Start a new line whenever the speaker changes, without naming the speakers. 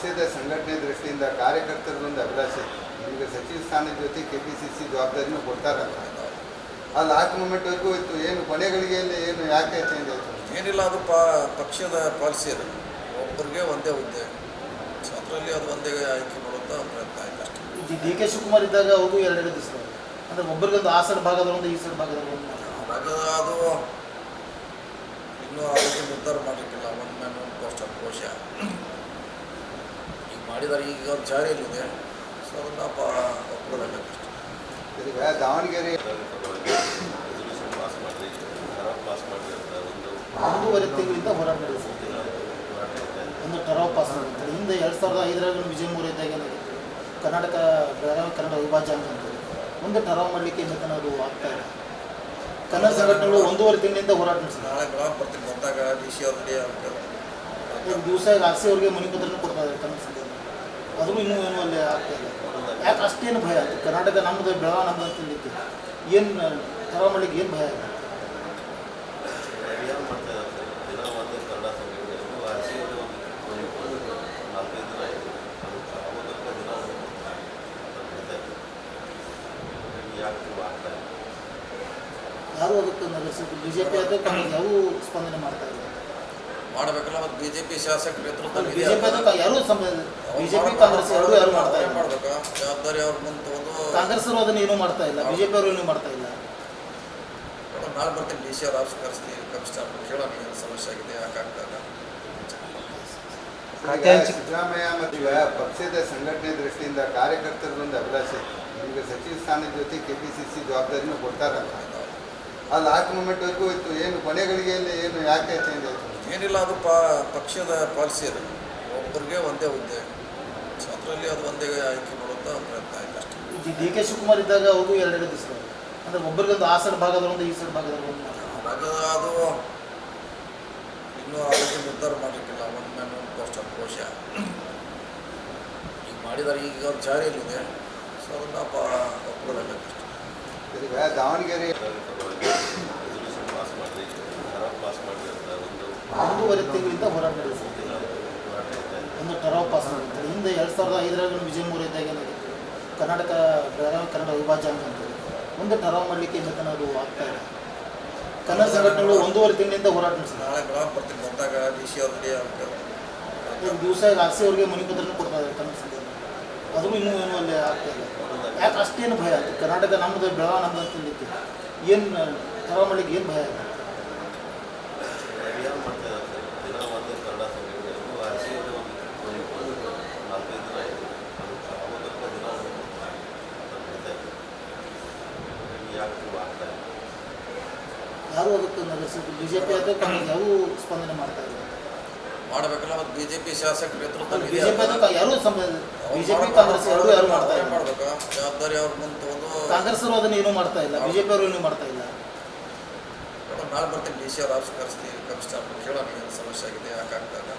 ಪಕ್ಷದ ಸಂಘಟನೆ ದೃಷ್ಟಿಯಿಂದ ಕಾರ್ಯಕರ್ತರದೊಂದು ಅಭಿಲಾಷೆ ನಿಮಗೆ ಸಚಿವ ಸ್ಥಾನದ ಜೊತೆ KPCC ಜವಾಬ್ದಾರಿನೂ ಕೊಡ್ತಾರಂತ. ಆ ಲಾಸ್ಟ್ ಮೂಮೆಂಟ್ವರೆಗೂ ಇತ್ತು. ಏನು ಕೊನೆಗಳಿಗೆಯಲ್ಲಿ ಏನು ಯಾಕೆ ಚೇಂಜ್ ಆಯಿತು?
ಏನಿಲ್ಲ, ಅದು ಪಕ್ಷದ ಪಾಲಿಸಿ ಅದು. ಒಬ್ಬರಿಗೆ ಒಂದೇ ಹುದ್ದೆ, ಅದರಲ್ಲಿ ಅದು ಒಂದೇ ಆಯ್ಕೆ ಮಾಡುವಂಥ ಪ್ರಯತ್ನ ಆಯ್ತು ಅಷ್ಟೇ.
DK ಶಿವಕುಮಾರ್ ಇದ್ದಾಗ ಅವರು ಎರಡೆರಡು ದಿವಸ ಅಂದರೆ ಒಬ್ಬರಿಗೊಂದು ಆ ಸೈಡ್ ಭಾಗದಲ್ಲೊಂದು ಈ ಸೈಡ್ ಭಾಗದಲ್ಲಿ
ಅದು ಇನ್ನೂ ಅದಕ್ಕೆ ನಿರ್ಧಾರ ಮಾಡಲಿಕ್ಕಿಲ್ಲ. One man one post of course ಈಗ ಮಾಡಿದ್ದಾರೆ, ಈಗ ಒಂದು ಜಾರಿಯಲ್ಲಿದೆ. ಸೊ ಅದನ್ನು ಒಪ್ಪಿಕೊಳ್ಳಬೇಕಷ್ಟೆ.
ಈಗ ದಾವಣಗೆರೆ
ಒಂದೂವರೆ ತಿಂಗಳಿಂದ ಹೋರಾಟ ನಡೆಸಿದೆ. ಒಂದು ಟರಾವ್ ಪಾಸ್ ಮಾಡ್ತಾರೆ. ಹಿಂದೆ 2005 ವಿಜಯ ಮೂರು ಇದ್ದಾಗ ಕರ್ನಾಟಕ ಬೆಳಗಾವಿ ಕನ್ನಡ ವಿಭಾಜನೆ ಅಂತಂತಾರೆ. ಒಂದು ಟರಾವ್ ಮಾಡಲಿಕ್ಕೆ ಇನ್ನೂ ಅದು ಆಗ್ತಾ ಇಲ್ಲ. ಕನ್ನಡ ಸಂಘಟನೆಗಳು ಒಂದೂವರೆ ತಿಂಗಳಿಂದ ಹೋರಾಟ ನಡೆಸಿದೆ.
ನಾಳೆ ಬೆಳಗ್ಗೆ ಬರ್ತೀನಿ, ಬಂದಾಗ DC ಅವ್ರಿಗೆ
ದಿವಸ RC ಅವ್ರಿಗೆ ಮನೆ ಪತ್ರನೂ ಕೊಡ್ತಾ ಇದ್ದಾರೆ ಕನ್ನಡ ಸಂಘಟನೆ. ಆದರೂ ಇನ್ನೂ ಏನೂ ಅಲ್ಲಿ ಆಗ್ತಾ ಇಲ್ಲ. ಯಾಕೆ ಅಷ್ಟೇನು ಭಯ ಆಯಿತು? ಕರ್ನಾಟಕ ನಮ್ಮದು, ಬೆಳಗಾವಿ ನಮ್ಮದು ಅಂತ ಹೇಳಿಕ್ಕೆ ಏನು ಟರಾವ್ ಮಾಡಲಿಕ್ಕೆ ಏನು ಭಯ ಆಯಿತು? ಯಾರು ಅದಕ್ಕೆ ನಡೆಸಿದ್ರು? BJP ಅದಕ್ಕೆ ಯಾರೂ ಸ್ಪಂದನೆ ಮಾಡ್ತಾ ಇಲ್ಲ.
ಮಾಡಬೇಕಲ್ಲ, ಮತ್ತು BJP ಶಾಸಕ ನೇತೃತ್ವದಲ್ಲಿ
BJP ಅದಕ್ಕೆ ಯಾರೂ BJP ಕಾಂಗ್ರೆಸ್ ಯಾರು ಮಾಡ್ತಾ ಇಲ್ಲ.
ಮಾಡಬೇಕು, ಜವಾಬ್ದಾರಿ ಅವ್ರ ಮುಂದೆ ಒಂದು.
ಕಾಂಗ್ರೆಸ್ ಅವರು ಅದನ್ನು ಏನೂ ಮಾಡ್ತಾ ಇಲ್ಲ, BJP ಅವರು ಏನೂ ಮಾಡ್ತಾ ಇಲ್ಲ.
ನಾಳೆ ಬರ್ತೀನಿ, DC ಅವ್ರು ಆಫೀಸ್ ಕರೆಸ್ತೀವಿ, ಕಮಿಷನರ್ ಕೇಳೋಣ ಏನು ಸಮಸ್ಯೆ ಆಗಿದೆ, ಯಾಕಾಗ್ತದೆ.
ಸಿದ್ದರಾಮಯ್ಯ ಮತ್ತು ಪಕ್ಷದ ಸಂಘಟನೆ ದೃಷ್ಟಿಯಿಂದ ಕಾರ್ಯಕರ್ತರದೊಂದು ಅಭಿಲಾಷೆ ನಿಮಗೆ ಸಚಿವ ಸ್ಥಾನದ ಜೊತೆ KPCC ಜವಾಬ್ದಾರಿನೂ ಕೊಡ್ತಾರಂತ. ಆ ಲಾಸ್ಟ್ ಮೂಮೆಂಟ್ವರೆಗೂ ಇತ್ತು. ಏನು ಕೊನೆಗಳಿಗೆಯಲ್ಲಿ ಏನು ಯಾಕೆ ಚೇಂಜ್ ಆಯಿತು?
ಏನಿಲ್ಲ, ಅದು ಪಕ್ಷದ ಪಾಲಿಸಿ ಅದು. ಒಬ್ಬರಿಗೆ ಒಂದೇ ಹುದ್ದೆ, ಅದರಲ್ಲಿ ಅದು ಒಂದೇ ಆಯ್ಕೆ ಮಾಡುವಂಥ ಪ್ರಯತ್ನ ಆಯ್ತು ಅಷ್ಟೇ.
DK ಶಿವಕುಮಾರ್ ಇದ್ದಾಗ ಅವರು ಎರಡೆರಡು ದಿವಸ ಅಂದರೆ ಒಬ್ಬರಿಗೊಂದು ಆ ಸೈಡ್ ಭಾಗದಲ್ಲೊಂದು ಈ ಸೈಡ್ ಭಾಗದಲ್ಲಿ
ಅದು ಇನ್ನೂ ಅದಕ್ಕೆ ನಿರ್ಧಾರ ಮಾಡಲಿಕ್ಕಿಲ್ಲ. One man one post of course ಈಗ ಮಾಡಿದ್ದಾರೆ, ಈಗ ಒಂದು ಜಾರಿಯಲ್ಲಿದೆ. ಸೊ ಅದನ್ನು ಒಪ್ಪಿಕೊಳ್ಳಬೇಕಷ್ಟೆ.
ಈಗ ದಾವಣಗೆರೆ
ಒಂದೂವರೆ ತಿಂಗಳಿಂದ ಹೋರಾಟ ನಡೆಸಿದೆ. ಒಂದು ಟರಾವ್ ಪಾಸ್ ಮಾಡ್ತಾರೆ. ಹಿಂದೆ 2005 ವಿಜಯ ಮೂರು ಇದ್ದಾಗ ಕರ್ನಾಟಕ ಬೆಳಗಾವಿ ಕನ್ನಡ ವಿಭಾಜನೆ ಅಂತಂತಾರೆ. ಒಂದು ಟರಾವ್ ಮಾಡಲಿಕ್ಕೆ ಇನ್ನೂ ಅದು ಆಗ್ತಾ ಇಲ್ಲ. ಕನ್ನಡ ಸಂಘಟನೆಗಳು ಒಂದೂವರೆ ತಿಂಗಳಿಂದ ಹೋರಾಟ ನಡೆಸಿದೆ.
ನಾಳೆ ಬೆಳಗ್ಗೆ ಬರ್ತೀನಿ, ಬಂದಾಗ DC ಅವ್ರಿಗೆ
ದಿವಸ RC ಅವ್ರಿಗೆ ಮನೆ ಪತ್ರನೂ ಕೊಡ್ತಾ ಇದ್ದಾರೆ ಕನ್ನಡ ಸಂಘಟನೆ. ಆದರೂ ಇನ್ನೂ ಏನೂ ಅಲ್ಲಿ ಆಗ್ತಾ ಇಲ್ಲ. ಯಾಕೆ ಅಷ್ಟೇನು ಭಯ ಆಯಿತು? ಕರ್ನಾಟಕ ನಮ್ಮದು, ಬೆಳಗಾವಿ ನಮ್ಮದು ಅಂತ ಹೇಳಿಕ್ಕೆ ಏನು ಟರಾವ್ ಮಾಡಲಿಕ್ಕೆ ಏನು ಭಯ ಆಯಿತು? ಯಾರು ಅದಕ್ಕೆ ನಡೆಸಿದ್ರು? BJP ಅದಕ್ಕೆ ಯಾರೂ ಸ್ಪಂದನೆ ಮಾಡ್ತಾ ಇಲ್ಲ.
ಮಾಡಬೇಕಲ್ಲ, ಮತ್ತು BJP ಶಾಸಕ ನೇತೃತ್ವದಲ್ಲಿ
BJP ಅದಕ್ಕೆ ಯಾರೂ BJP ಕಾಂಗ್ರೆಸ್ ಯಾರು ಮಾಡ್ತಾ ಇಲ್ಲ.
ಮಾಡಬೇಕು, ಜವಾಬ್ದಾರಿ ಅವ್ರ ಮುಂದೆ ಒಂದು.
ಕಾಂಗ್ರೆಸ್ ಅವರು ಅದನ್ನು ಏನೂ ಮಾಡ್ತಾ ಇಲ್ಲ, BJP ಅವರು ಏನೂ ಮಾಡ್ತಾ ಇಲ್ಲ.
ನಾಳೆ ಬರ್ತೀನಿ, DC ಅವ್ರು ಆಫೀಸ್ ಕರೆಸ್ತೀವಿ, ಕಮಿಷನರ್ ಕೇಳೋಣ ಏನು ಸಮಸ್ಯೆ ಆಗಿದೆ, ಯಾಕಾಗ್ತದೆ.